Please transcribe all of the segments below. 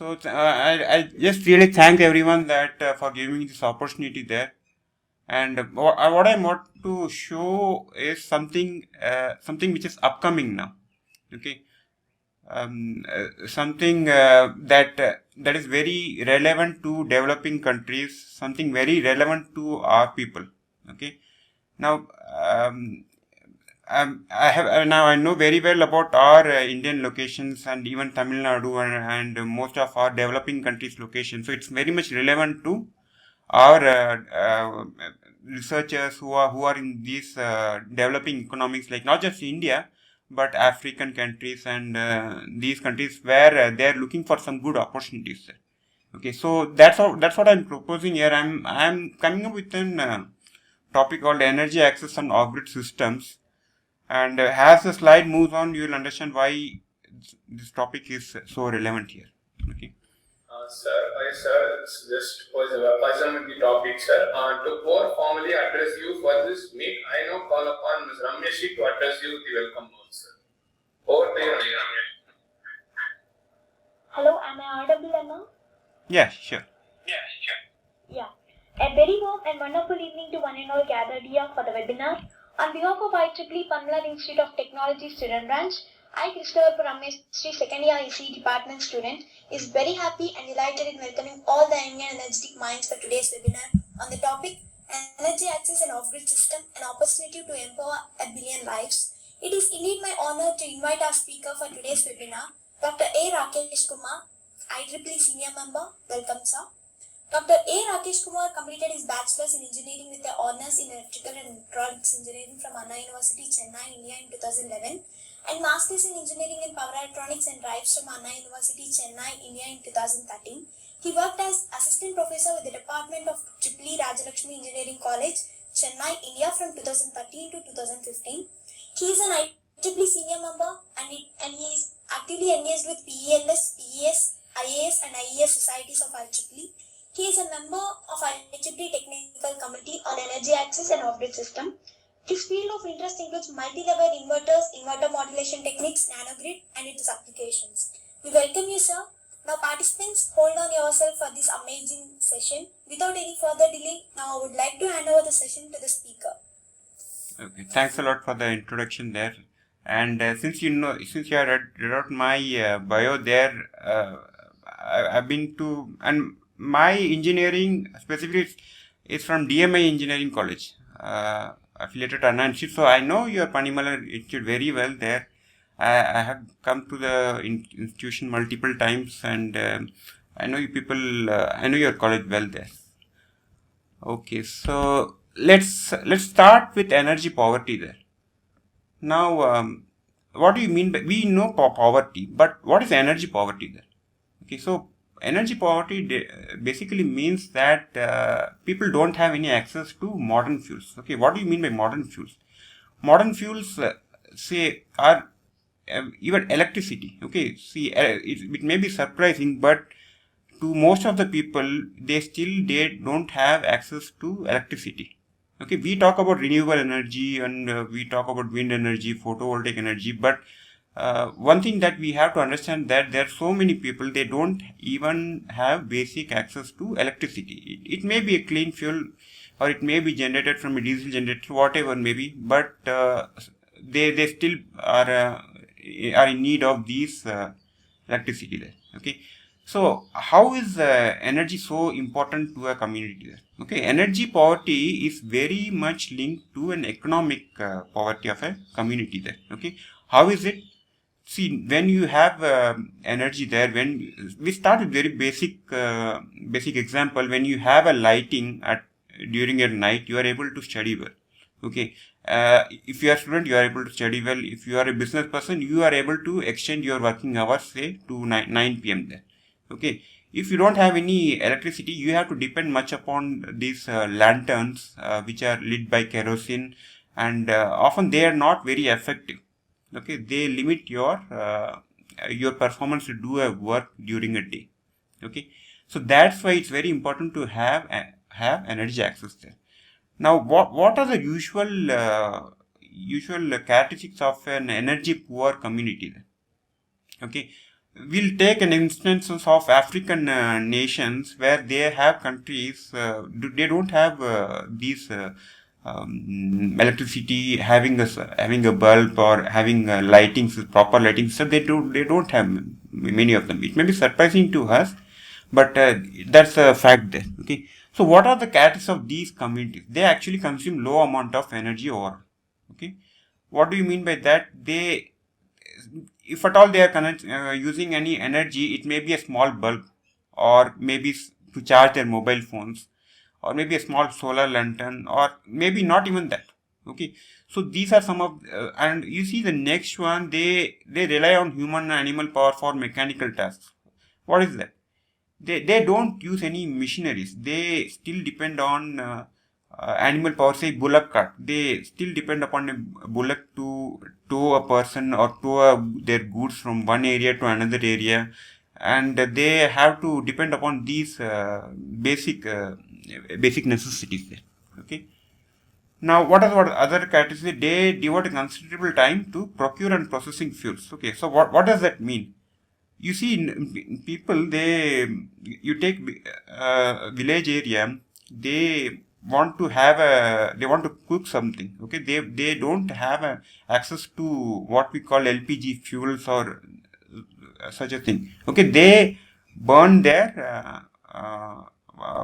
I just really thank everyone that for giving me this opportunity there. And what I want to show is something which is upcoming now. Okay, something that is very relevant to developing countries, something very relevant to our people. Okay, now now I know very well about our Indian locations and even Tamil Nadu and most of our developing countries' locations. So it's very much relevant to our researchers who are in these developing economies, like not just India but African countries and these countries where they are looking for some good opportunities. Okay, so that's what I'm proposing here. I'm coming up with an topic called energy access and off-grid systems. And as the slide moves on, you will understand why this topic is so relevant here. Okay. Sir, it's just was a pleasure with the topic, sir. To more formally address you for this meet, I now call upon Ms. Rameshi to address you with the welcome note, sir. Over to you, Ramesh. Hello, am I audible now? Yeah, sure. Yeah. A very warm and wonderful evening to one and all gathered here for the webinar. On behalf of IEEE Panimalar Institute of Technology student branch, I, Christopher Parameshri, second year IC department student, is very happy and delighted in welcoming all the young and energetic minds for today's webinar on the topic Energy Access and Off-Grid System, an opportunity to empower a billion lives. It is indeed my honor to invite our speaker for today's webinar, Dr. A. Rakesh Kumar, IEEE Senior Member. Welcome, sir. Dr. A. Rakesh Kumar completed his bachelor's in engineering with a honors in electrical and electronics engineering from Anna University, Chennai, India in 2011, and master's in engineering in power electronics and drives from Anna University, Chennai, India in 2013. He worked as assistant professor with the Department of IEEE Rajalakshmi Engineering College, Chennai, India from 2013 to 2015. He is an IEEE senior member and he is actively engaged with PELS, PES, IAS and IES societies of IEEE. He is a member of IEEE Technical Committee on Energy Access and Off-Grid System. His field of interest includes multi-level inverters, inverter modulation techniques, nanogrid, and its applications. We welcome you, sir. Now, participants, hold on yourself for this amazing session. Without any further delay, now I would like to hand over the session to the speaker. Okay, thanks a lot for the introduction there. And since you have read out my bio there, I've been to, and my engineering specifically is from DMI Engineering College, affiliated to Anna Institute. So I know your Panimalar Institute very well there. I have come to the institution multiple times, and I know you people. I know your college well there. Okay, so let's start with energy poverty there. Now, what do you mean by, we know poverty, but what is energy poverty there? Okay, so energy poverty basically means that people don't have any access to modern fuels. Okay, what do you mean by modern fuels? Modern fuels, say, are even electricity. Okay, see, it may be surprising, but to most of the people, they don't have access to electricity. Okay, we talk about renewable energy and we talk about wind energy, photovoltaic energy, but one thing that we have to understand that there are so many people, they don't even have basic access to electricity. It may be a clean fuel or it may be generated from a diesel generator, whatever may be, but they still are in need of these electricity there. Okay. So, how is energy so important to a community there? Okay, energy poverty is very much linked to an economic poverty of a community there. Okay, how is it? See, when you have energy there, when we start with very basic example, when you have a lighting during your night, you are able to study well. Okay, if you are a student, you are able to study well. If you are a business person, you are able to extend your working hours, say, to 9 p.m. there. Okay, if you don't have any electricity, you have to depend much upon these lanterns which are lit by kerosene, and often they are not very effective. Okay, they limit your performance to do a work during a day. Okay, so that's why it's very important to have energy access there. Now, what are the usual characteristics of an energy poor community there? Okay, we'll take an instance of African nations where they have countries, they don't have these electricity, having a bulb or having lighting, proper lighting. So they don't have many of them. It may be surprising to us, but that's a fact there. Okay. So what are the characteristics of these communities? They actually consume low amount of energy overall. Okay. What do you mean by that? If at all they are using any energy, it may be a small bulb, or maybe to charge their mobile phones, or maybe a small solar lantern, or maybe not even that. Okay, so these are some of, and you see the next one, they rely on human and animal power for mechanical tasks. What is that? They don't use any machineries. They still depend on animal power, say bullock cart. They still depend upon a bullock to tow a person or tow their goods from one area to another area, and they have to depend upon these basic necessities there. Okay. Now, what other characteristics? They devote a considerable time to procure and processing fuels. Okay, so what does that mean? You see, people, you take village area, they they want to cook something. Okay, they don't have access to what we call LPG fuels or such a thing. Okay, they burn their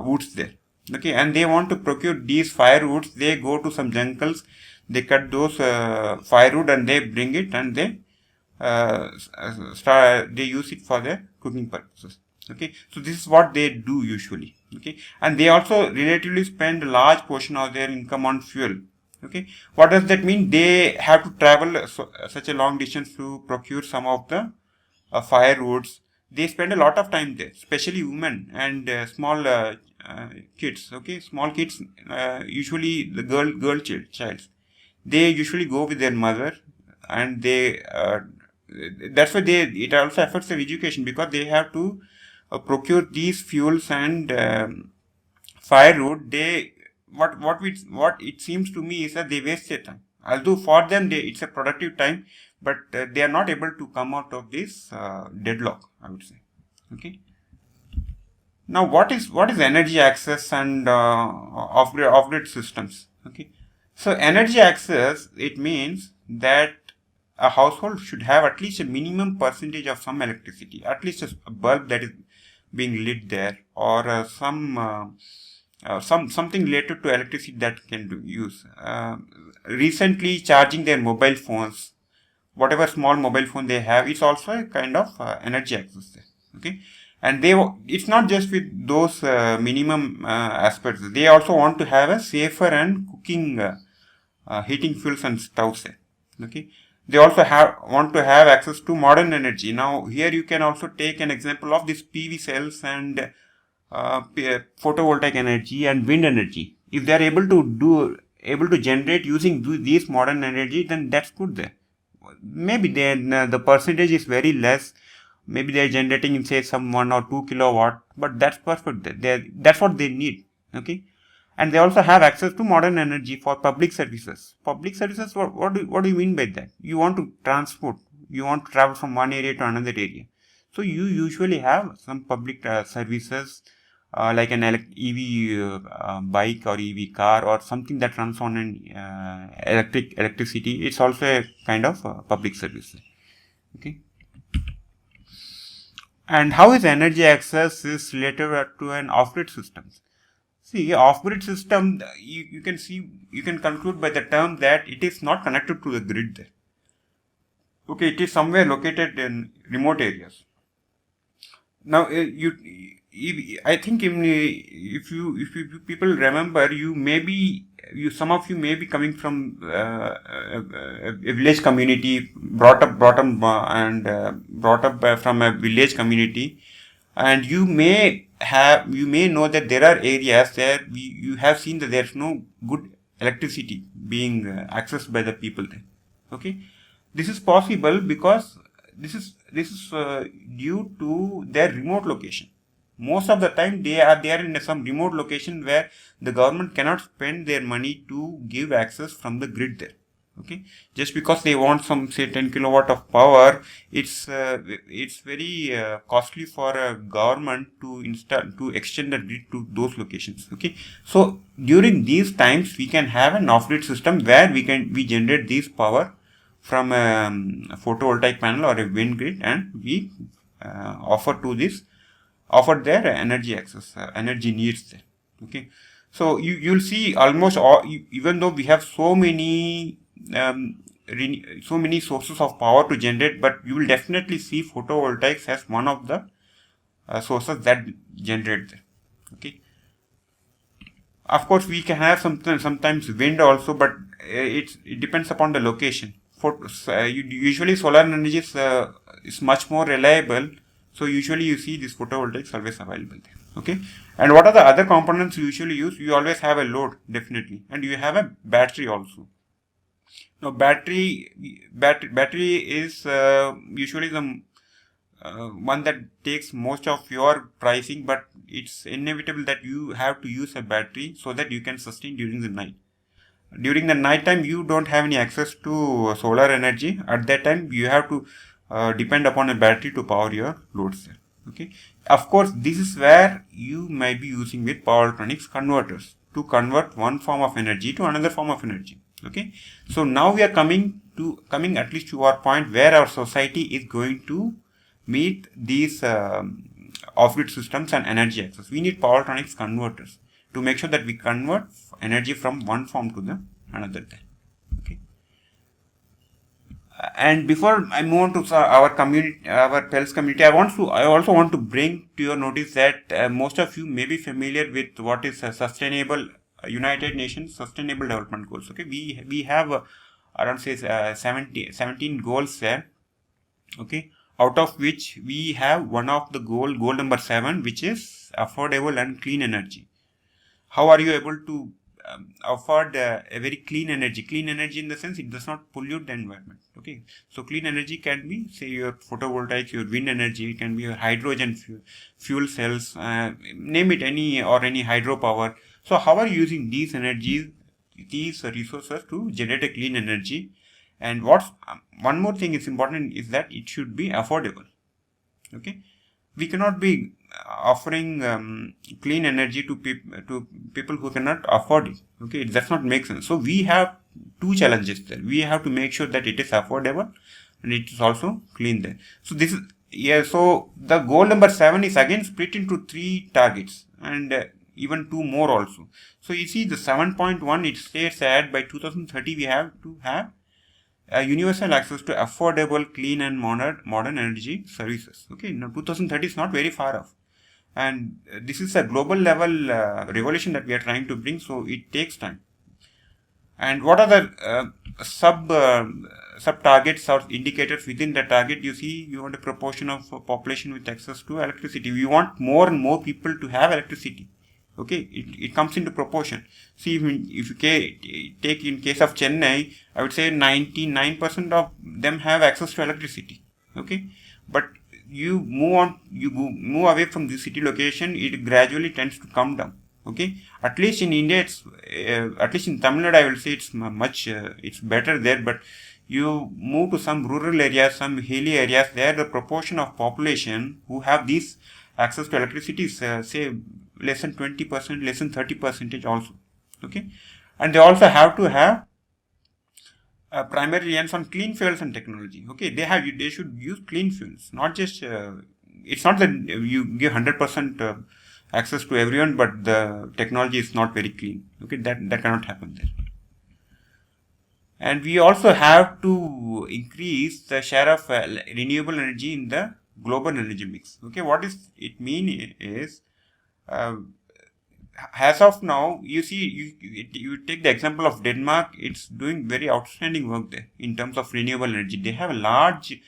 woods there. Okay, and they want to procure these firewoods. They go to some jungles, they cut those firewood and they bring it, and they use it for their cooking purposes. Okay, so this is what they do usually. Okay, and they also relatively spend a large portion of their income on fuel. Okay, what does that mean? They have to travel such a long distance to procure some of the firewoods. They spend a lot of time there, especially women and small kids. Okay, small kids, usually the girl child. They usually go with their mother, and that's why it also affects their education, because they have to procure these fuels and firewood. What it seems to me is that they waste their time. Although for them it's a productive time, but they are not able to come out of this deadlock, I would say. Okay. Now, what is energy access and off-grid systems? Okay. So energy access, it means that a household should have at least a minimum percentage of some electricity, at least a bulb that is being lit there, or something related to electricity that can use. Recently, charging their mobile phones, whatever small mobile phone they have, it's also a kind of energy access there. Okay, and it's not just with those minimum aspects. They also want to have a safer and cooking, heating fuels and stoves there. Okay, they also want to have access to modern energy. Now here you can also take an example of these PV cells and photovoltaic energy and wind energy. If they are able to generate using these modern energy, then that's good there. Maybe then the percentage is very less. Maybe they are generating in, say, some 1 or 2 kilowatt, but that's perfect. That's what they need. Okay, and they also have access to modern energy for public services. Public services, what do you mean by that? You want to transport, you want to travel from one area to another area. So you usually have some public services, like an EV bike or EV car or something that runs on an electricity. It's also a kind of public service. Okay. And how is energy access is related to an off-grid system? See, off-grid system, you can conclude by the term that it is not connected to the grid there. Okay, it is somewhere located in remote areas. Now, I think if you people remember, some of you may be coming from a village community, brought up from a village community, and you may know that there are areas where you have seen that there's no good electricity being accessed by the people there. Okay, this is possible because this is due to their remote location. Most of the time they are in some remote location where the government cannot spend their money to give access from the grid there. Okay, just because they want some say 10 kilowatt of power, it's very costly for a government to extend the grid to those locations. Okay, so during these times we can have an off-grid system where we generate this power from a photovoltaic panel or a wind grid, and we offer their energy access, energy needs there. Okay, so you'll see almost all, even though we have so many sources of power to generate, but you will definitely see photovoltaics as one of the sources that generate there. Okay, of course we can have sometimes wind also, but it depends upon the location. Usually solar energy is much more reliable, so usually you see this photovoltaics always available there. Okay, and what are the other components you usually use? You always have a load, definitely, and you have a battery also. Now battery is usually the one that takes most of your pricing, but it's inevitable that you have to use a battery so that you can sustain during the night. During the night time, you don't have any access to solar energy. At that time, you have to depend upon a battery to power your loads. Okay, of course, this is where you might be using with power electronics converters to convert one form of energy to another form of energy. Okay, so now we are coming at least to our point where our society is going to meet these off-grid systems and energy access. We need power electronics converters to make sure that we convert energy from one form to the another. Okay. And before I move on to our community, our PELS community, I also want to bring to your notice that most of you may be familiar with what is a sustainable United Nations Sustainable Development Goals. Okay, we have around say 17 goals there. Okay, out of which we have one of the goal number 7, which is affordable and clean energy. How are you able to afford a very clean energy? Clean energy in the sense it does not pollute the environment. Okay, so clean energy can be say your photovoltaics, your wind energy, it can be your hydrogen fuel cells, name it, any hydropower. So how are you using these energies, these resources to generate a clean energy? And one more thing is important is that it should be affordable. Okay, we cannot be offering clean energy to people who cannot afford it. Okay, it does not make sense. So we have two challenges there. We have to make sure that it is affordable and it is also clean there. So this is so the goal number 7 is again split into 3 targets and even 2 more also. So you see the 7.1, it states that by 2030 we have to have universal access to affordable, clean and modern energy services. Okay, now 2030 is not very far off, and this is a global level revolution that we are trying to bring, so it takes time. And what are the sub targets or indicators within the target? You see, you want a proportion of population with access to electricity. We want more and more people to have electricity. Okay, it comes into proportion. See, if you take in case of Chennai, I would say 99% of them have access to electricity. Okay, but you move away from the city location, it gradually tends to come down. Okay, at least in India, at least in Tamil Nadu, I will say it's it's better there. But you move to some rural areas, some hilly areas, there the proportion of population who have this access to electricity is say less than 20%, less than 30% also. Okay, and they also have to have primary reliance on clean fuels and technology. Okay, they should use clean fuels, not just it's not that you give 100% access to everyone, but the technology is not very clean. Okay, that cannot happen there. And we also have to increase the share of renewable energy in the global energy mix. Okay, what is it mean is as of now, you see, you take the example of Denmark. It's doing very outstanding work there in terms of renewable energy. They have a large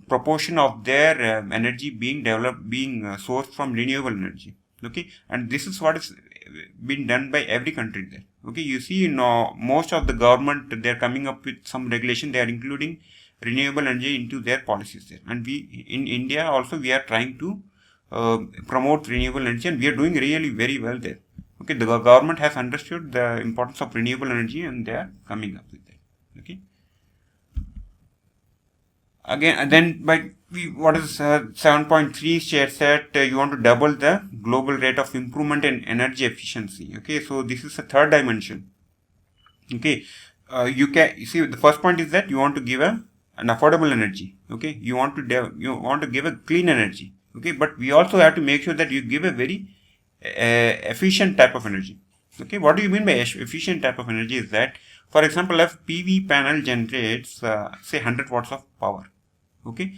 proportion of their energy being sourced from renewable energy. Okay, and this is what is been done by every country there. Okay, you see, most of the government, they're coming up with some regulation. They are including renewable energy into their policies there, and we in India also we are trying to promote renewable energy, and we are doing really very well there. Okay, the government has understood the importance of renewable energy, and they are coming up with it. Okay. Again, and then what is 7.3 shares that you want to double the global rate of improvement in energy efficiency. Okay, so this is the third dimension. Okay, you can see the first point is that you want to give an affordable energy. Okay, you want to give a clean energy. Okay, but we also have to make sure that you give a very efficient type of energy. Okay, what do you mean by efficient type of energy is that, for example, if PV panel generates say 100 watts of power, okay,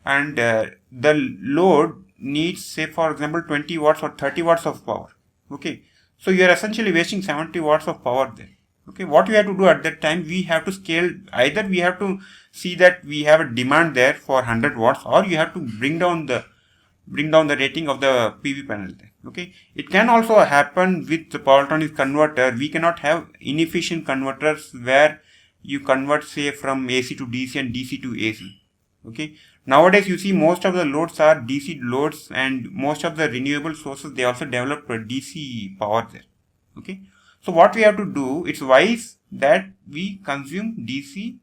and the load needs, say for example, 20 watts or 30 watts of power, okay, so you are essentially wasting 70 watts of power there. Okay, what we have to do at that time, we have to scale, either we have to see that we have a demand there for 100 watts, or you have to bring down the rating of the PV panel there. Okay, it can also happen with the power electronics converter. We cannot have inefficient converters where you convert, say, from AC to DC and DC to AC. Okay, nowadays you see most of the loads are DC loads, and most of the renewable sources, they also develop DC power there. Okay, so what we have to do, it's wise that we consume DC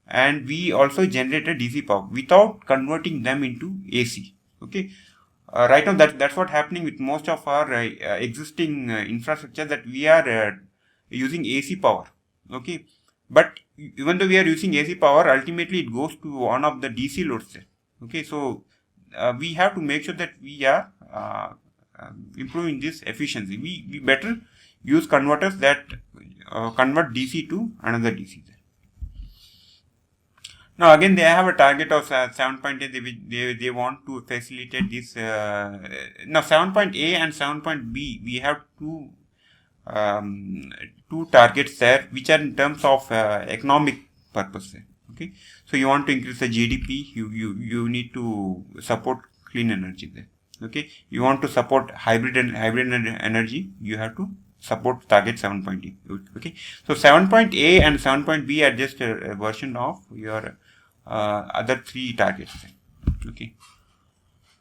and we also generate a DC power without converting them into AC. Okay, right now that's what happening with most of our existing infrastructure, that we are using AC power. Okay, but even though we are using AC power, ultimately it goes to one of the DC loads there. Okay, so we have to make sure that we are improving this efficiency. We better use converters that convert DC to another DC there. Now again, they have a target of 7.8. They want to facilitate this. Now 7.A and 7.B, we have two targets there, which are in terms of economic purpose there. Okay, so you want to increase the GDP, you need to support clean energy there. Okay, you want to support hybrid energy, you have to support target 7.8. Okay, so 7.A and 7.B are just a version of your other three targets. Okay,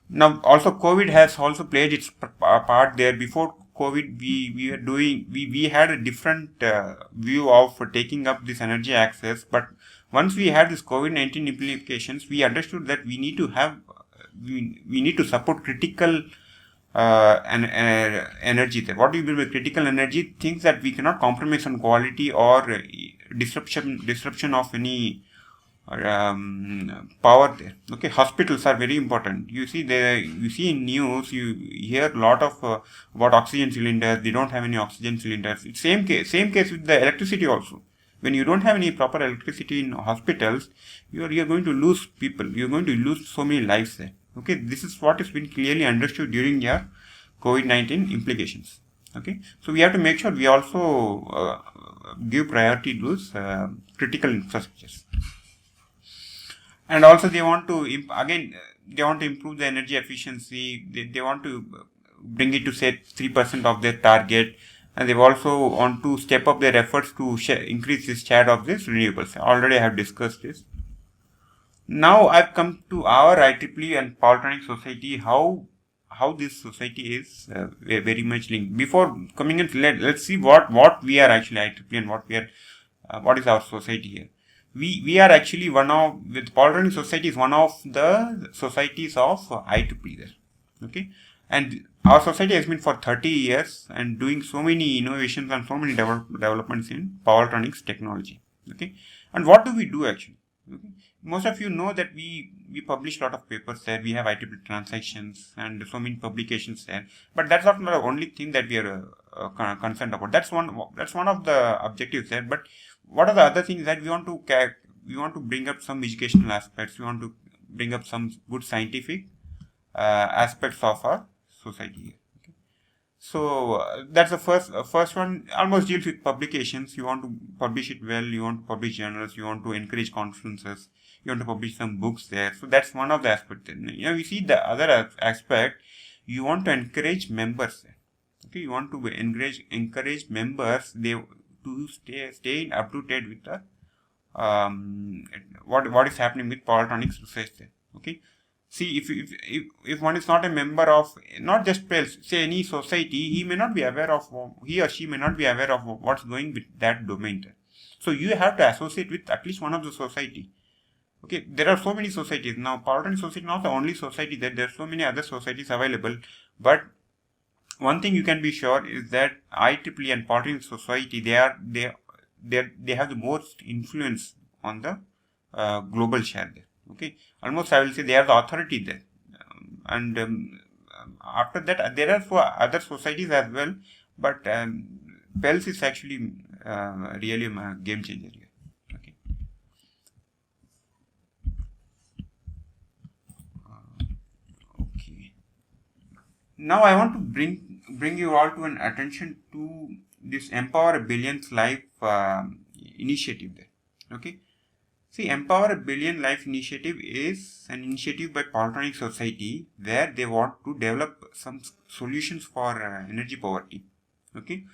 now also COVID has also played its part there. Before COVID, we had a different view of taking up this energy access, but once we had this COVID-19 implications, we understood that we need to support critical energy there. What do you mean by critical energy? Things that we cannot compromise on quality or disruption of any power there. Okay, hospitals are very important. You see in news, you hear a lot of about oxygen cylinders. They don't have any oxygen cylinders. It's same case with the electricity also. When you don't have any proper electricity in hospitals, you're going to lose people. You're going to lose so many lives there. Okay, this is what has been clearly understood during your COVID-19 implications. Okay, so we have to make sure we also give priority to those critical infrastructures. And also they want to improve the energy efficiency. They want to bring it to say 3% of their target, and they also want to step up their efforts to increase this share of this renewables. Already I have discussed this. Now I've come to our IEEE and Power Electronics Society, how this society is very much linked. Before coming in, let's see what we are actually IEEE and what is our society here. We are actually with Power Electronics Society is one of the societies of IEEE there. Okay, and our society has been for 30 years and doing so many innovations and so many developments in power electronics technology. Okay, and what do we do actually? Okay, most of you know that we publish a lot of papers there. We have IEEE transactions and so many publications there. But that's not the only thing that we are concerned about. That's one of the objectives there. But what are the other things that we want to bring up? Some educational aspects. We want to bring up some good scientific aspects of our society here. Okay. So that's the first one. Almost deals with publications. You want to publish it well. You want to publish journals. You want to encourage conferences. You want to publish some books there. So that's one of the aspects. You see the other aspect. You want to encourage members there. Okay, you want to encourage members to stay up to date with the what is happening with power electronics research there. Okay, see if one is not a member of not just PELS, say any society, he or she may not be aware of what's going with that domain there. So you have to associate with at least one of the society. Okay, there are so many societies now. Polytechnic society is not the only society, that there are so many other societies available. But one thing you can be sure is that IEEE and Polytechnic society, they have the most influence on the global share there. Okay, almost I will say they are the authority there. And after that, there are other societies as well, but PELS is actually really a game changer here. Okay. Okay. Now I want to bring you all to an attention to this Empower a Billion's Life initiative there. Okay. See, Empower a Billion Life initiative is an initiative by Polytechnic Society where they want to develop some solutions for energy poverty. Okay.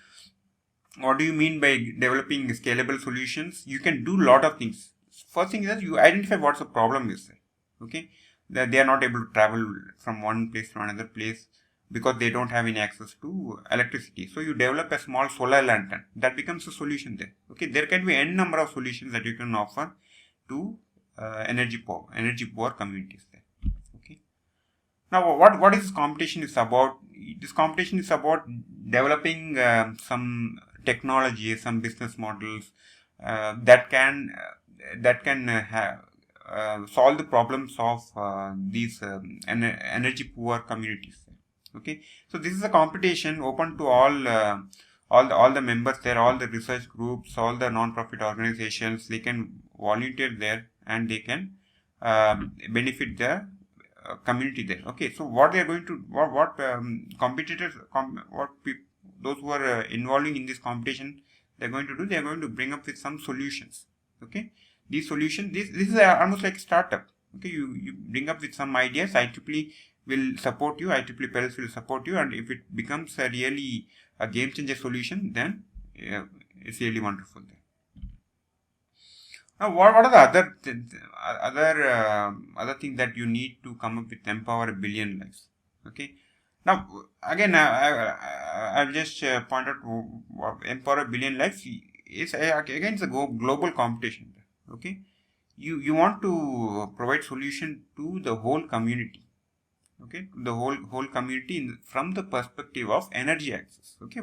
What do you mean by developing scalable solutions? You can do a lot of things. First thing is that you identify what the problem is. Okay. That they are not able to travel from one place to another place because they don't have any access to electricity. So you develop a small solar lantern. That becomes a solution there. Okay. There can be n number of solutions that you can offer to energy poor communities there. Okay. Now, what is this competition is about? This competition is about developing some technology, some business models that can solve the problems of these energy poor communities. Okay, so this is a competition open to all the members there, all the research groups, all the non-profit organizations. They can volunteer there and they can benefit the community there. Okay, so what they are going to competitors those who are involving in this competition, they are going to do, they are going to bring up with some solutions. Okay, these solutions, this is almost like a startup. Okay, you bring up with some ideas. IEEE will support you, IEEE PELS will support you, and if it becomes a really a game changer solution, then it's really wonderful there. Now, what are the other things that you need to come up with Empower a Billion Lives? Okay. Now, again, I'll just point out Empower a Billion Lives is again it's a global competition. Okay. You want to provide solution to the whole community. Okay, the whole community from the perspective of energy access. Okay,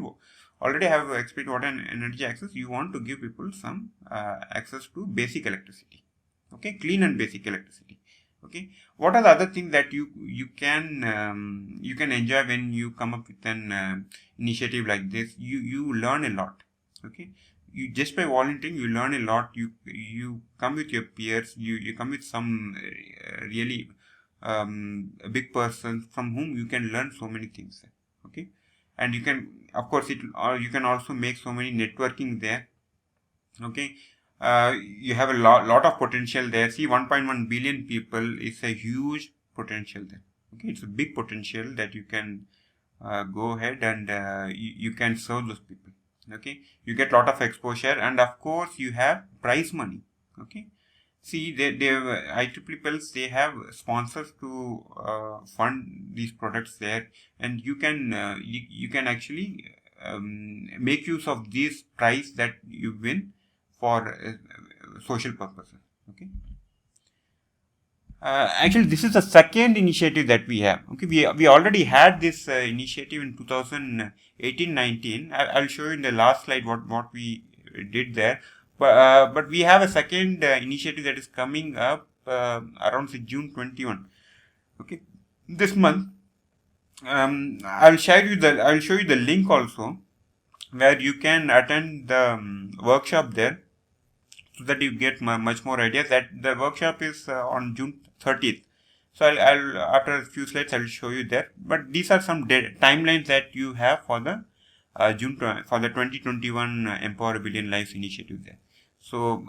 already have explained what an energy access. You want to give people some access to basic electricity. Okay, clean and basic electricity. Okay, what are the other things that you can enjoy when you come up with an initiative like this? You learn a lot. Okay, you just by volunteering you learn a lot. You come with your peers. You come with some really a big person from whom you can learn so many things. Okay, and you can, of course, you can also make so many networking there. Okay, you have a lot of potential there. See, 1.1 billion people is a huge potential there. Okay, it's a big potential that you can go ahead and you can serve those people. Okay, you get a lot of exposure, and of course you have prize money. Okay, see, they IEEE PELS, they have sponsors to fund these products there, and you can actually make use of this prize that you win for social purposes. Okay. Actually, this is the second initiative that we have. Okay, we already had this initiative in 2018-19. I'll show you in the last slide what we did there. But we have a second initiative that is coming up around June 21. Okay, this month. I'll show you the link also, where you can attend the workshop there, so that you get much more ideas. That the workshop is on June 30th. So I'll after a few slides I'll show you there. But these are some timelines that you have for the for the 2021 Empower a Billion Lives initiative there. So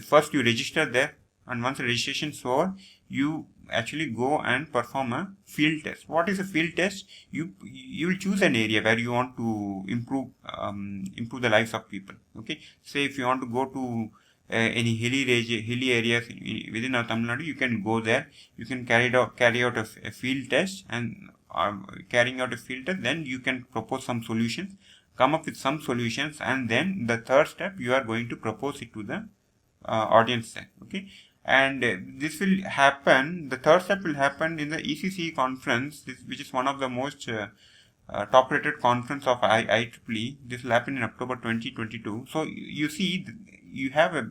first you register there, and once the registration is over, you actually go and perform a field test. What is a field test? You will choose an area where you want to improve the lives of people. Okay, say if you want to go to any hilly areas within Tamil Nadu, you can go there. You can carry out a field test, and carrying out a field test, then you can propose some solutions come up with some solutions, and then the third step, you are going to propose it to the audience there. Okay, and this will happen, the third step will happen in the ECC conference, which is one of the most top rated conference of IEEE. This will happen in October 2022. So you see, you have a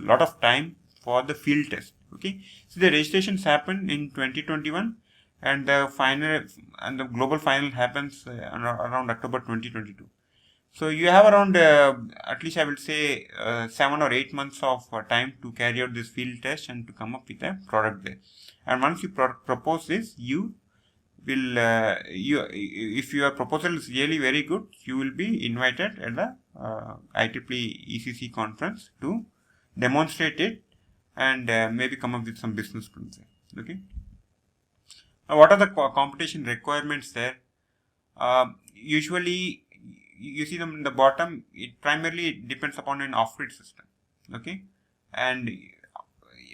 lot of time for the field test. Okay, so the registrations happen in 2021, and the global final happens around October 2022. So you have around at least I will say 7 or 8 months of time to carry out this field test and to come up with a product there. And once you propose this, you will if your proposal is really very good, you will be invited at the IEEE ECC conference to demonstrate it and maybe come up with some business plans. Okay. What are the competition requirements there? Usually, you see them in the bottom. It primarily depends upon an off-grid system. Okay, and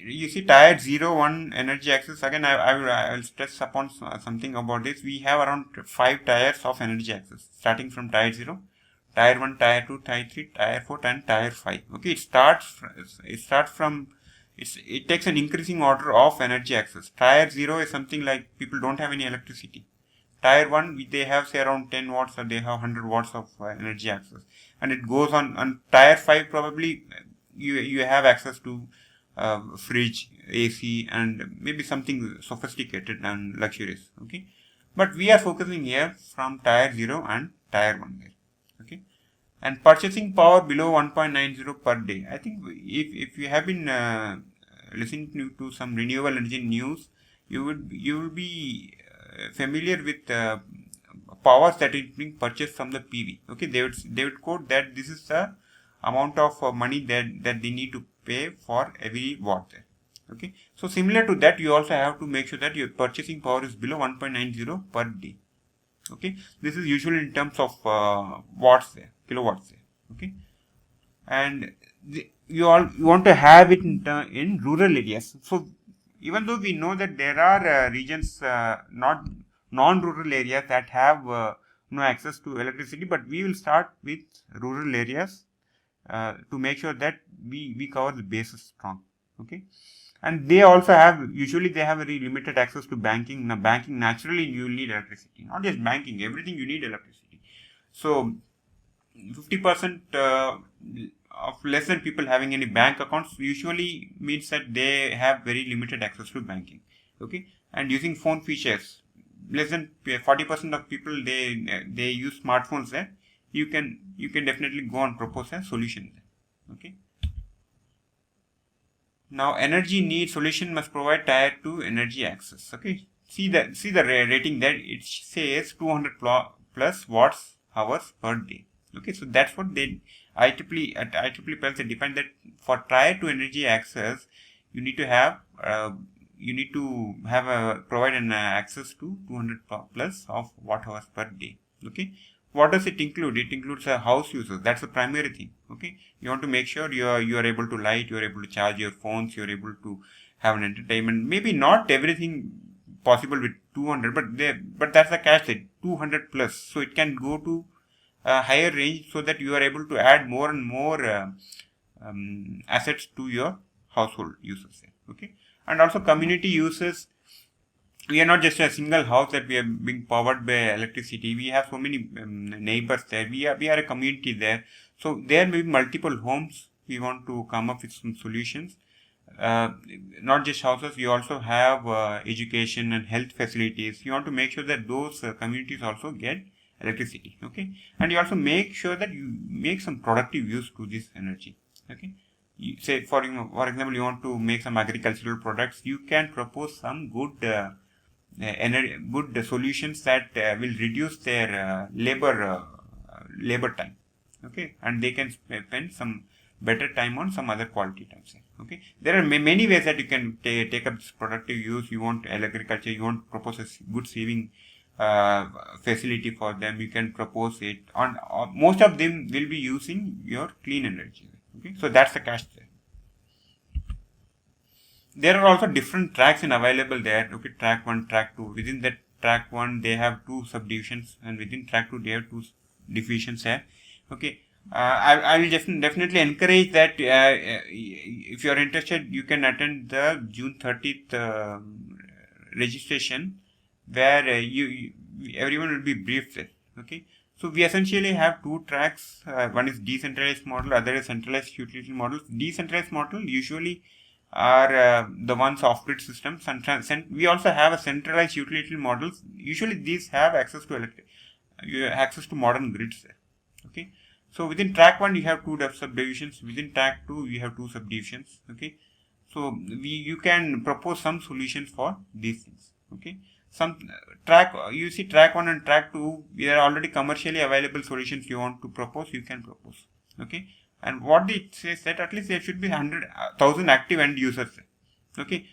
you see tier 0, 1 energy access. Again, I will stress upon something about this. We have around 5 tiers of energy access, starting from tier 0, tier 1, tier 2, tier 3, tier 4, and tier 5. Okay, it takes an increasing order of energy access. Tier 0 is something like people don't have any electricity. Tier 1, they have say around 10 watts or they have 100 watts of energy access. And it goes on tier 5, probably you have access to fridge, AC, and maybe something sophisticated and luxurious. Okay, but we are focusing here from tier 0 and tier 1 here. Okay, and purchasing power below 1.90 per day. I think if you have been listening to some renewable energy news, you will be familiar with powers that is being purchased from the PV. Okay, they would quote that this is the amount of money that they need to pay for every watt there. Okay, so similar to that, you also have to make sure that your purchasing power is below 1.90 per day. Okay, this is usually in terms of watts there, kilowatts there. Okay, and you want to have it in rural areas. So even though we know that there are regions, not non-rural areas, that have no access to electricity, but we will start with rural areas to make sure that we cover the bases strong. Okay, and they also usually they have very limited access to banking. Now banking, naturally you need electricity, not just banking, everything you need electricity. So 50% of less than people having any bank accounts usually means that they have very limited access to banking. Okay, and using phone features, less than 40% of people they use smartphones there. You can definitely go and propose a solution there. Okay, now energy need solution must provide tier 2 energy access. Okay, see the rating there. It says 200 plus watts hours per day. Okay, so that's what they IEEE PELS they define that for tier 2 energy access, you need to have provide an access to 200 plus of watt hours per day. Okay, what does it include? It includes a house users. That's the primary thing. Okay, you want to make sure you are able to light, you are able to charge your phones, you are able to have an entertainment. Maybe not everything possible with 200, but that's the catch. 200 plus, so it can go to a higher range, so that you are able to add more and more assets to your household users. Okay, and also community uses. We are not just a single house that we are being powered by electricity. We have so many neighbors there. We are a community there. So there may be multiple homes. We want to come up with some solutions. Not just houses. You also have education and health facilities. You want to make sure that those communities also get electricity. Okay, and you also make sure that you make some productive use to this energy. Okay, you say for example, you want to make some agricultural products. You can propose some good solutions that will reduce their labor time. Okay, and they can spend some better time on some other quality times. Okay, there are many ways that you can take up this productive use. You want agriculture, you want to propose a good saving facility for them. You can propose it on most of them will be using your clean energy. Okay, so that's the catch there. There are also different tracks available there. Okay, track 1, track 2. Within that track 1, they have 2 subdivisions, and within track 2, they have 2 diffusions here. Okay. I will definitely encourage that if you are interested, you can attend the June 30th registration, where everyone will be briefed. Okay, so we essentially have two tracks. One is decentralized model, other is centralized utility models. Decentralized model usually are the ones off-grid systems, and we also have a centralized utility models. Usually these have access to access to modern grids. Okay, so within track 1 you have two subdivisions, within track 2 you have two subdivisions. Okay, so you can propose some solutions for these things. Okay, some you see track 1 and track 2, we are already commercially available solutions. You want to propose, you can propose. Okay, and what it says that at least there should be 100,000 active end users. Okay,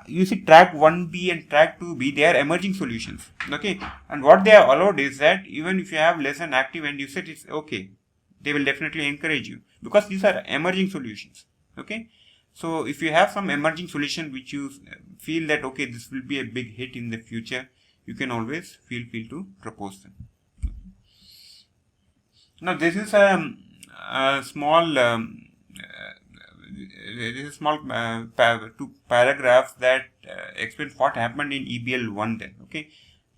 you see track 1B and track 2B, they are emerging solutions. Okay, and what they have allowed is that even if you have less than active end users, it's okay, they will definitely encourage you, because these are emerging solutions. Okay, so if you have some emerging solution which you feel that okay, this will be a big hit in the future, you can always feel free to propose them. Now this is a small two paragraphs that explains what happened in EPL 1 then. Okay,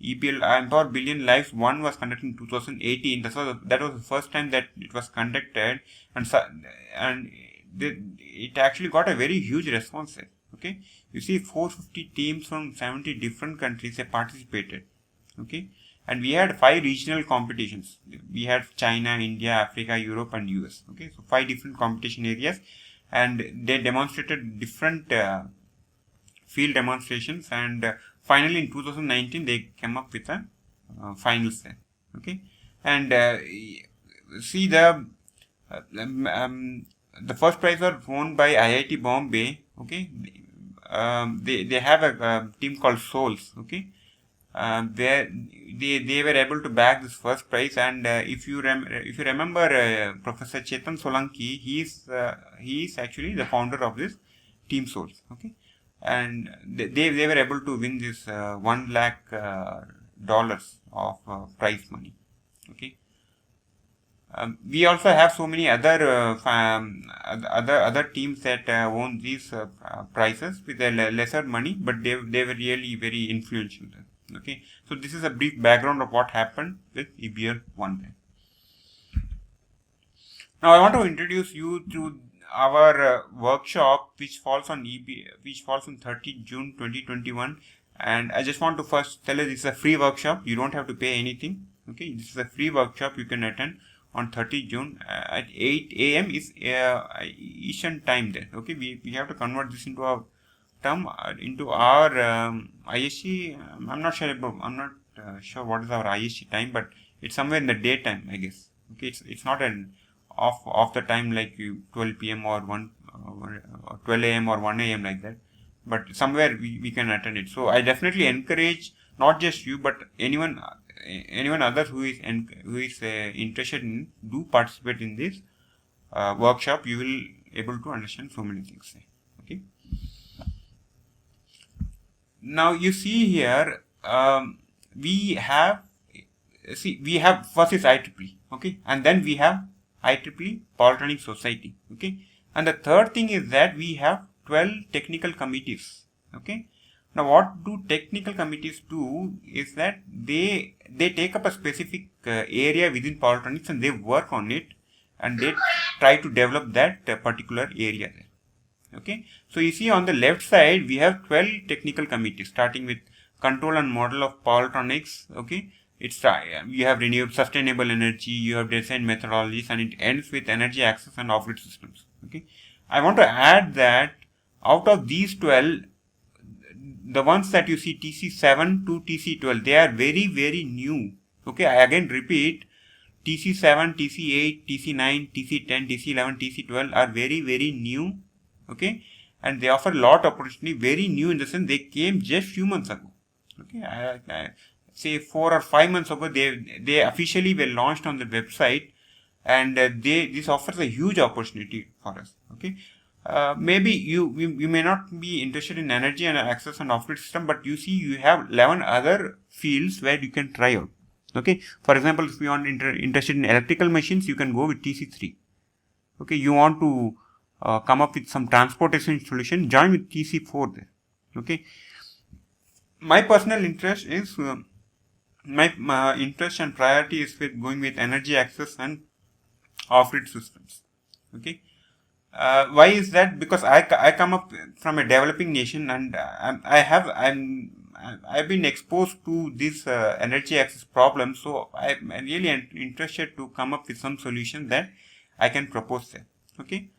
EPL Empower Billion Lives 1 was conducted in 2018. That was the first time that it was conducted, and it actually got a very huge response. Okay, you see 450 teams from 70 different countries have participated. Okay, and we had 5 regional competitions. We had China, India, Africa, Europe, and US. Okay, so 5 different competition areas, and they demonstrated different field demonstrations, and finally in 2019 they came up with a finals there. Okay, and see the first prize was won by IIT Bombay. Okay, they have a team called Souls. Okay, where they were able to bag this first prize, and if you remember Professor Chetan Solanki, he is actually the founder of this Team Souls. Okay, and they were able to win this $1 lakh of prize money. Okay, we also have so many other other teams that won these prizes with a lesser money, but they were really very influential. Okay, so this is a brief background of what happened with EBR 1. Now I want to introduce you to our workshop which falls on 30 June 2021, and I just want to first tell you this is a free workshop. You don't have to pay anything. Okay, this is a free workshop you can attend on 30 June at 8 a.m. is Eastern time there. Okay, we have to convert this into our IST. I'm not sure what is our IST time, but it's somewhere in the daytime, I guess. Okay, it's not an off the time like 12 p.m. or 12 a.m. or 1 a.m. like that, but somewhere we can attend it. So I definitely encourage not just you, but anyone others who is interested in, do participate in this workshop. You will able to understand so many things. Okay. Now you see here, we have first is IEEE. Okay, and then we have IEEE Polytechnic Society. Okay, and the third thing is that we have 12 technical committees. Okay, now what do technical committees do is that they take up a specific area within polytechnics, and they work on it, and they try to develop that particular area there. Okay, so you see on the left side we have 12 technical committees, starting with control and model of polytechnics. Okay, it's you have renewable sustainable energy, you have design methodologies, and it ends with energy access and off-grid systems. Okay, I want to add that out of these 12, the ones that you see TC7 to TC12, they are very, very new. Okay, I again repeat, TC7, TC8, TC9, TC10, TC11, TC12 are very, very new. Okay, and they offer a lot of opportunity. Very new in the sense they came just few months ago. Okay, I say 4 or 5 months ago they officially were launched on the website, and this offers a huge opportunity for us. Okay, maybe you may not be interested in energy and access and off-grid system, but you see you have 11 other fields where you can try out. Okay, for example, if you are interested in electrical machines, you can go with TC3. Okay, you want to come up with some transportation solution, join with TC4 there. Okay, my personal interest is my interest and priority is with going with energy access and off-grid systems. Okay, why is that? Because I come up from a developing nation, and I've been exposed to this energy access problem, so I'm really interested to come up with some solution that I can propose there. Okay.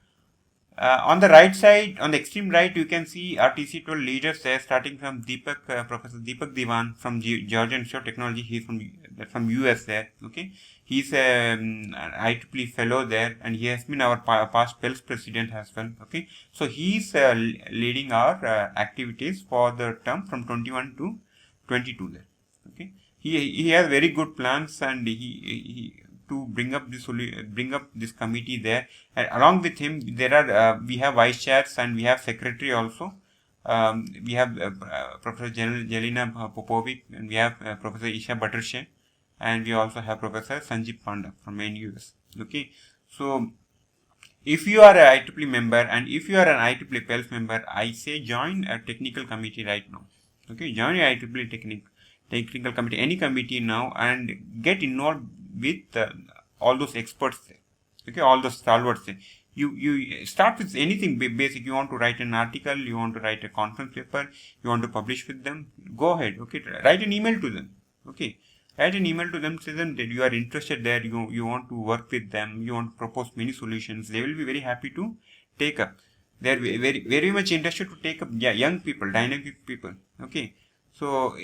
On the right side, on the extreme right, you can see our TC12 leaders there, starting from Professor Deepak Diwan from Georgia Institute of Technology. He's from US there. Okay, he's an IEEE fellow there, and he has been our past PELS president as well. Okay, so he's leading our activities for the term from 21 to 22 there. Okay, he has very good plans, and he to bring up this committee there, and along with him there are we have vice chairs and we have secretary also. We have Professor Jelena Popovic, and we have Professor Isha Buttershe, and we also have Professor Sanjeev Panda from NUS. Okay, so if you are a IEEE member and if you are an IEEE PELS member, I say join a technical committee right now. Okay, join a IEEE technical committee, any committee now, and get involved with all those experts there. Okay, all those stalwarts there. You start with anything basic. You want to write an article, you want to write a conference paper, you want to publish with them, go ahead. Okay, write an email to them. Okay, write an email to them, say them that you are interested there, you want to work with them, you want to propose many solutions. They will be very happy to take up. They are very much interested to take up young people, dynamic people. Okay, so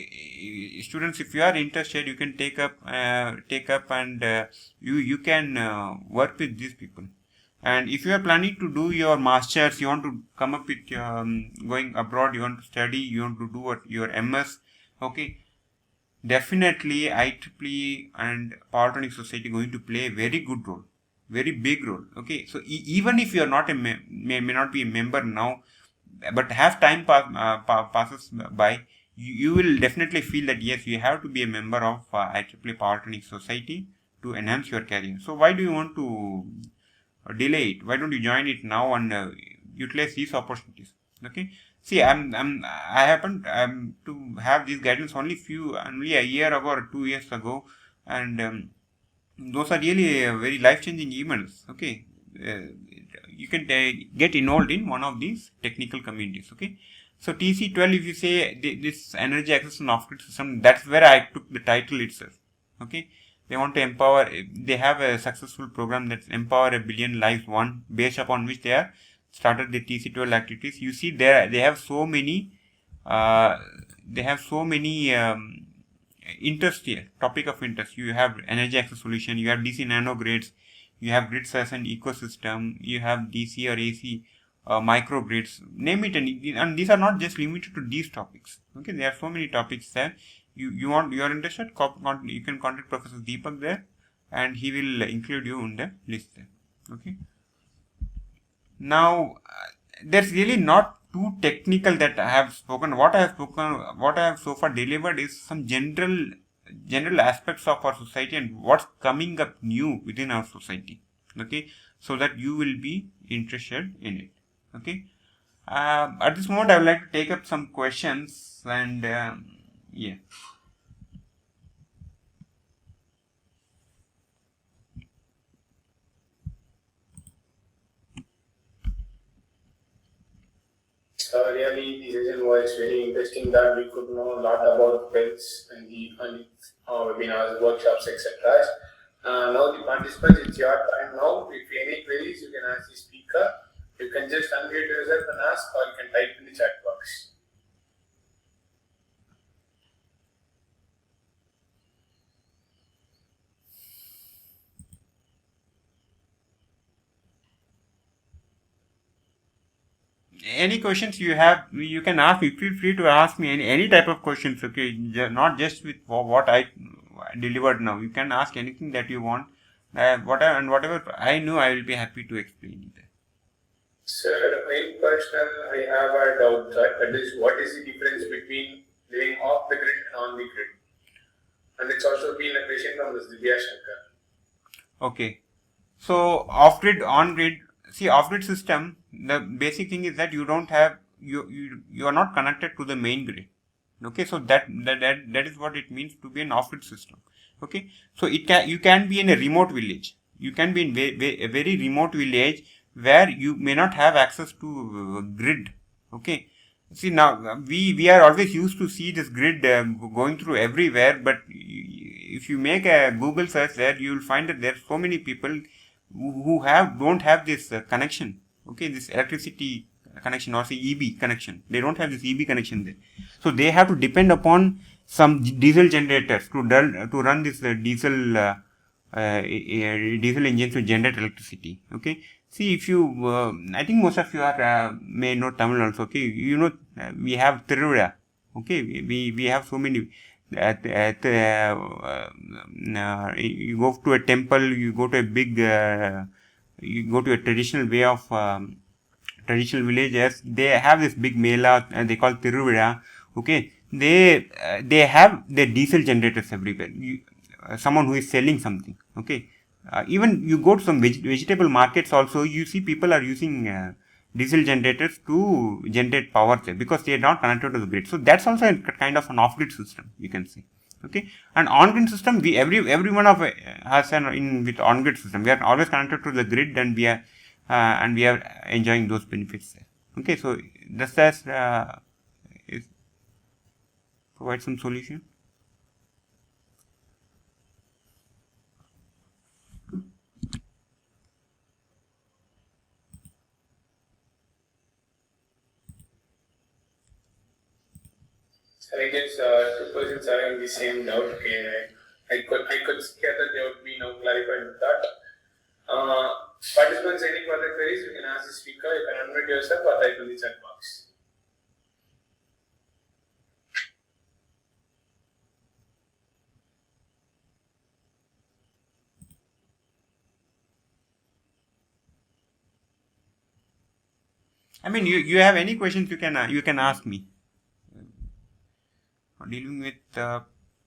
students, if you are interested, you can take up and you can work with these people. And if you are planning to do your masters, you want to come up with going abroad, you want to study, you want to do your MS. Okay, definitely IEEE and Polytechnic Society going to play a very good role, very big role. Okay, so even if you are not may not be a member now, but as time passes by, you will definitely feel that yes, you have to be a member of IEEE Polytechnic Society to enhance your career. So why do you want to delay it? Why don't you join it now and utilize these opportunities? Okay, see, I happened to have these guidelines only a year ago or 2 years ago, and those are really very life-changing events. Okay, you can get involved in one of these technical communities. Okay, so TC12, if you say this energy access and off-grid system, that's where I took the title itself. Okay, they want to empower. They have a successful program that's Empower a Billion Lives One, based upon which they have started the TC12 activities. You see, they have so many. Interest here, topic of interest. You have energy access solution, you have DC nanogrids, you have grids as an ecosystem, you have DC or AC microgrids, name it, and these are not just limited to these topics. Okay, there are so many topics there. You are interested, you can contact Professor Deepak there, and he will include you in the list there. Okay, now there's really not too technical that I have spoken. What I have so far delivered is some general aspects of our society and what's coming up new within our society. Okay, so that you will be interested in it. Okay, at this moment I would like to take up some questions, and yeah. Really, the session was very interesting that we could know a lot about PELS and the webinars, workshops, etc. Now the participants, it's your time now. If any queries, you can ask the speaker. You can just unmute yourself and ask, or you can type in the chat box. Any questions you have, you can ask me. Feel free to ask me any type of questions. Okay, not just with what I delivered now. You can ask anything that you want. Whatever I know, I will be happy to explain it. Sir, in personal, I have a doubt that is, what is the difference between living off the grid and on the grid? And it's also been a question from Ms. Divya Shankar. Okay. So off-grid, on-grid. See, off-grid system, the basic thing is that you don't have, you are not connected to the main grid. Okay, so that is what it means to be an off-grid system. Okay, so you can be in a remote village. You can be in a very remote village where you may not have access to grid. Okay, see, now we are always used to see this grid going through everywhere, but if you make a Google search there, you will find that there are so many people who don't have this connection. Okay, this electricity connection, or say EB connection. They don't have this EB connection there, so they have to depend upon some diesel generators to run this diesel engines to generate electricity. Okay, see, if you I think most of you are may know Tamil also. Okay, you know, we have Tiruvira. Okay, we have so many. You go to a temple, you go to a big, you go to a traditional way of traditional villages. They have this big mela, and they call Tiruvira. Okay, they have their diesel generators everywhere. Someone who is selling something. Okay, even you go to some vegetable markets also, you see people are using diesel generators to generate power there, because they are not connected to the grid. So that's also a kind of an off-grid system, you can say. Okay, and on-grid system, every one of us with on-grid system, we are always connected to the grid, and we are enjoying those benefits there. Okay, so does that provide some solution? I guess two persons having the same doubt. Okay, I could get that they would be now clarified with that. Participants, any further queries, you can ask the speaker. You can unmute yourself or type in the chat box. I mean, you have any questions, you can ask me. Dealing with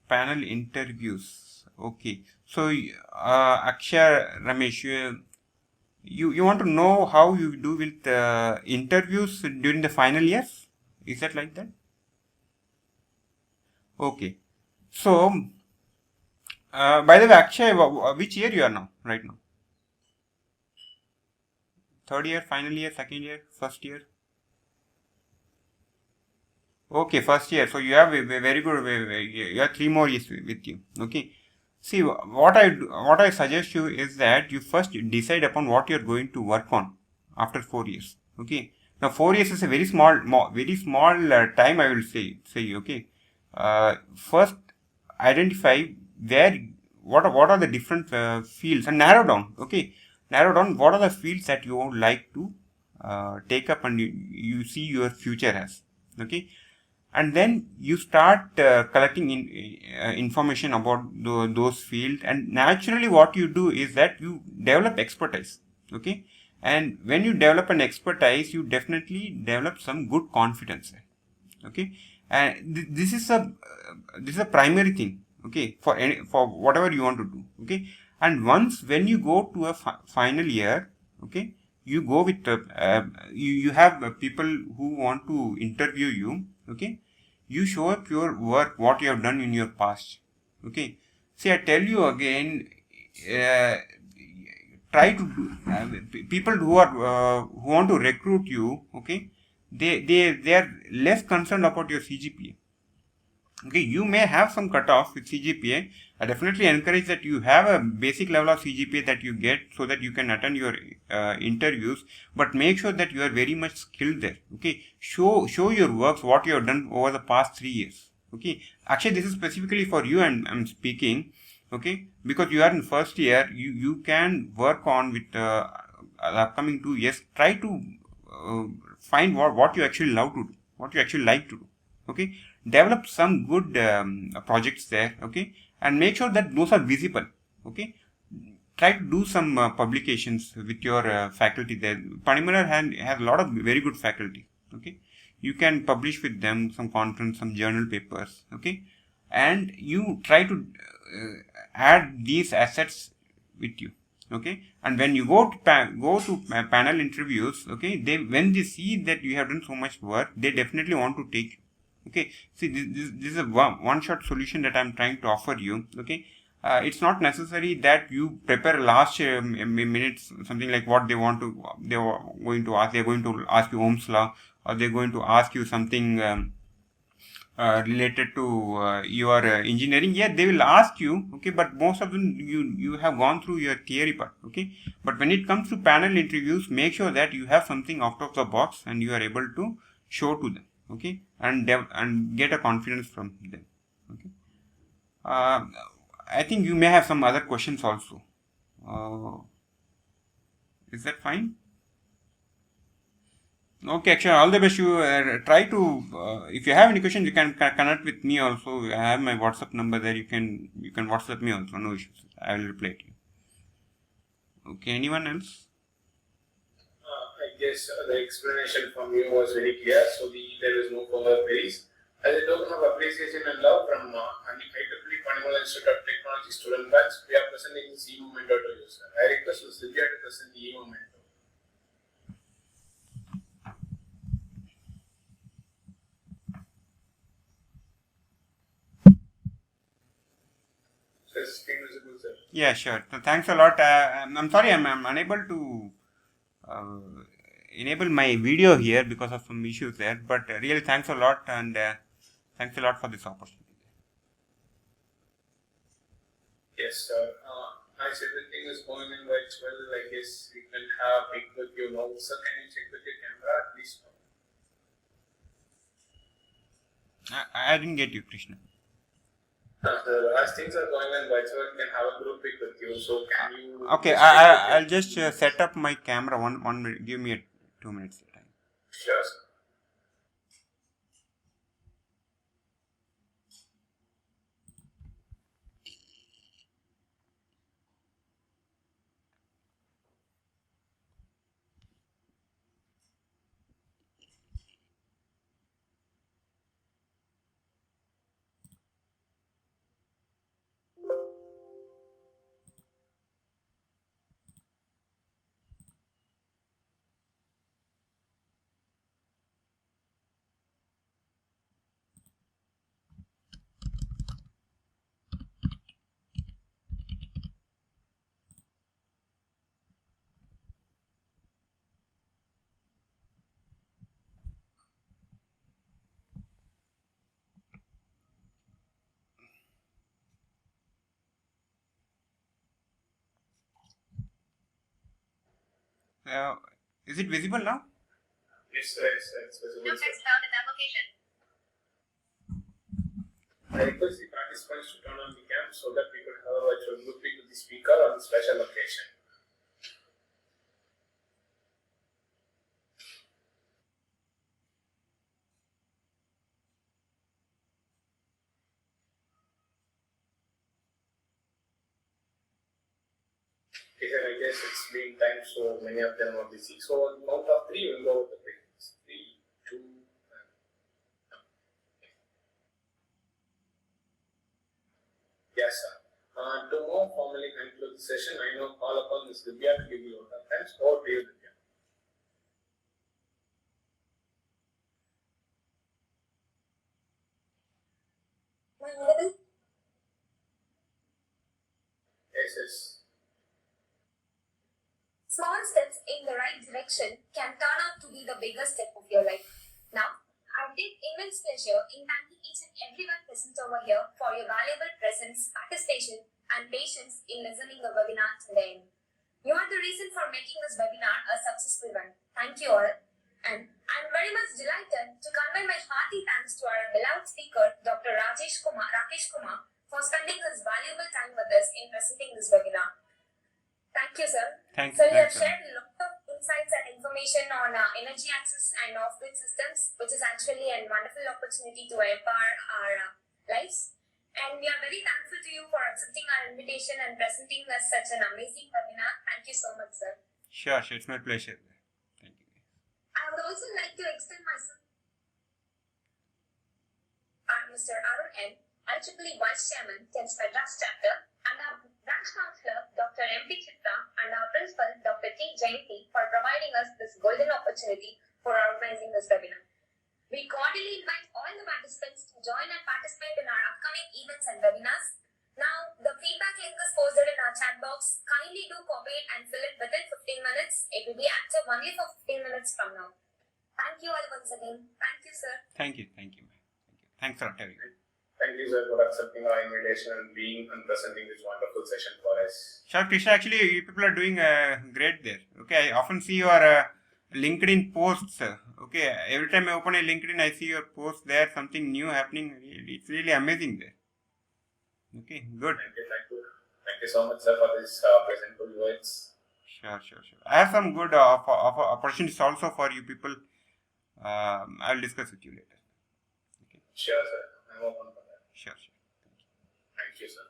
panel interviews. Okay, so Akshay, Ramesh, you want to know how you do with interviews during the final years? Is that like that? Okay, so by the way, Akshay, which year you are now, right now? Third year, final year, second year, first year? Okay, first year. So you have a very good. You have 3 more years with you. Okay. See, what I suggest you is that you first decide upon what you are going to work on after 4 years. Okay. Now 4 years is a very small time. I will say. Okay. First, identify what are the different fields, and narrow down. Okay. Narrow down what are the fields that you would like to take up, and you see your future as. Okay. And then you start collecting information about those fields, and naturally what you do is that you develop expertise. Okay, and when you develop an expertise, you definitely develop some good confidence. Okay, and this is a primary thing. Okay, for whatever you want to do. Okay, and when you go to a final year, okay, you go with you have people who want to interview you. Okay, you show up your work, what you have done in your past. Okay, see, I tell you again, try to do, people who want to recruit you. Okay, they are less concerned about your CGPA. Okay, you may have some cutoff with CGPA. I definitely encourage that you have a basic level of CGPA that you get, so that you can attend your interviews. But make sure that you are very much skilled there. Okay, show your works, what you have done over the past 3 years. Okay, actually this is specifically for you, and I'm speaking. Okay, because you are in first year, you can work on with the upcoming 2 years. Try to find what you actually love to do, what you actually like to do. Okay, develop some good projects there. Okay, and make sure that those are visible. Okay, try to do some publications with your faculty there. Panimalar has a lot of very good faculty. Okay, you can publish with them some conference, some journal papers. Okay, and you try to add these assets with you. Okay, and when you go to panel interviews, okay, when they see that you have done so much work, they definitely want to take you. Okay, see, this is a one shot solution that I'm trying to offer you. Okay, it's not necessary that you prepare last minutes something like what they are going to ask you Ohm's law, or they're going to ask you something related to your engineering. Yeah, they will ask you, okay, but most of them you have gone through your theory part. Okay, but when it comes to panel interviews, make sure that you have something out of the box and you are able to show to them. Okay, and get a confidence from them. Okay, I think you may have some other questions also. Is that fine? Okay, actually, all the best. You try to. If you have any questions, you can connect with me also. I have my WhatsApp number there. You can WhatsApp me also. No issues. I will reply to you. Okay. Anyone else? I guess the explanation from you was very clear, so there is no further queries. As a token of appreciation and love from IEEE Panimalar Institute of Technology student batch, we are presenting this e-memento to you, sir. I request Ms. Divya to present the e-memento. So, screen visible, sir. Yeah, sure. So thanks a lot. I'm sorry, I'm unable to enable my video here because of some issues there. But really, thanks a lot, and thanks a lot for this opportunity. Yes, sir. As everything is going in quite well, I guess we can have a quick review now. Sir, can you check with your camera, please? I didn't get you, Krishna. As things are going on virtual, we can have a group pic with you. So can you? Okay, I'll just set up my camera. One minute. Give me 2 minutes time. Sure, sir. Is it visible now? Yes, sir. Yes, sir. It's visible. No text found in the application. I request the participants to turn on the cam so that we could have a virtual group pic with the speaker on the special occasion. Okay, sir, I guess it's been time, so many of them are busy. So, on the count of three, we'll go with the pics. 3, 2, 1. Yes, sir. To more formally conclude the session, I now call upon Ms. Divya to give you a thanks. Over to you, Divya. Yes, yes. Small steps in the right direction can turn out to be the biggest step of your life. Now, I take immense pleasure in thanking each and everyone present over here for your valuable presence, participation, and patience in listening the webinar till the end. You are the reason for making this webinar a successful one. Thank you all. And I'm very much delighted to convey my hearty thanks to our beloved speaker, Dr. Rakesh Kumar, for spending his valuable time with us in presenting this webinar. Thank you, sir. Thanks. So, you have shared a lot of insights and information on energy access and off-grid systems, which is actually a wonderful opportunity to empower our lives. And we are very thankful to you for accepting our invitation and presenting us such an amazing webinar. Thank you so much, sir. Sure. It's my pleasure. Thank you. I would also like to extend my Mr. Arun N. IEEE Vice Chairman, 10th Madras Chapter, and our Branch Counselor, Dr. M.P. Chitra, and our Principal, Dr. T. Jayanti, for providing us this golden opportunity for organizing this webinar. We cordially invite all the participants to join and participate in our upcoming events and webinars. Now, the feedback link is posted in our chat box. Kindly do copy it and fill it within 15 minutes. It will be active only for 15 minutes from now. Thank you all once again. Thank you, sir. Thank you, ma'am. Thank you. Thanks a lot, everyone. Thank you, sir, for accepting our invitation and being and presenting this wonderful session for us. Sure, Krishna, actually, you people are doing great there. Okay, I often see your LinkedIn posts. Okay, every time I open a LinkedIn, I see your post there, something new happening. It's really amazing there. Okay, good. Thank you so much, sir, for this presentful words. Sure. I have some good opportunities also for you people. I'll discuss with you later. Okay. Sure, sir. I'm open for that. Sure. Thank you, sir.